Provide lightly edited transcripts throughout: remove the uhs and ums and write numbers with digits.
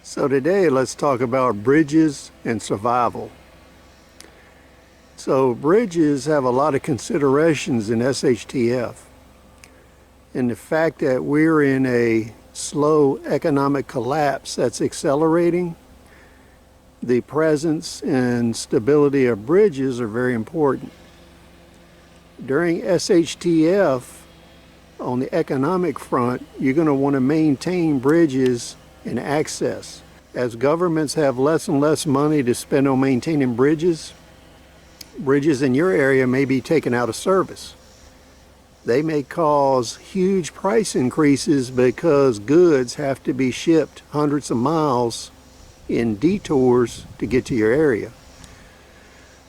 So today let's talk about bridges and survival. So bridges have a lot of considerations in SHTF. And the fact that we're in a slow economic collapse that's accelerating, the presence and stability of bridges are very important. During SHTF, on the economic front, you're going to want to maintain bridges and access. As governments have less and less money to spend on maintaining bridges in your area may be taken out of service. They may cause huge price increases because goods have to be shipped hundreds of miles in detours to get to your area.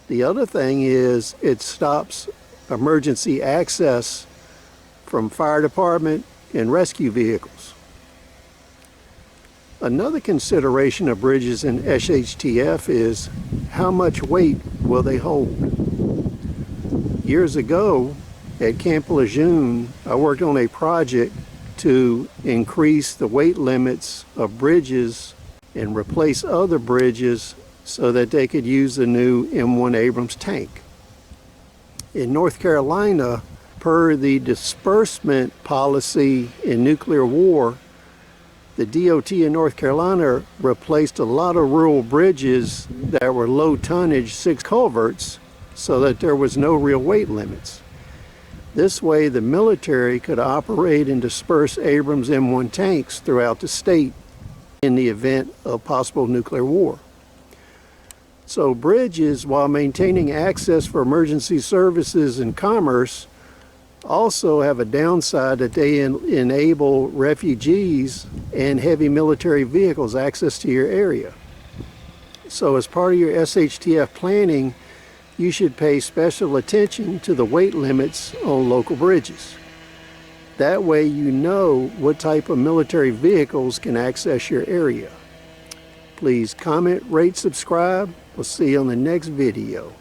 The other thing is it stops emergency access from fire department and rescue vehicles. Another consideration of bridges in SHTF is how much weight will they hold. Years ago at Camp Lejeune, I worked on a project to increase the weight limits of bridges and replace other bridges so that they could use the new M1 Abrams tank. In North Carolina, per the disbursement policy in nuclear war, the DOT in North Carolina replaced a lot of rural bridges that were low tonnage 6 culverts so that there was no real weight limits. This way the military could operate and disperse Abrams M1 tanks throughout the state in the event of possible nuclear war. So bridges, while maintaining access for emergency services and commerce, also have a downside that they enable refugees and heavy military vehicles access to your area. So as part of your SHTF planning, you should pay special attention to the weight limits on local bridges. That way you know what type of military vehicles can access your area. Please comment, rate, subscribe. We'll see you on the next video.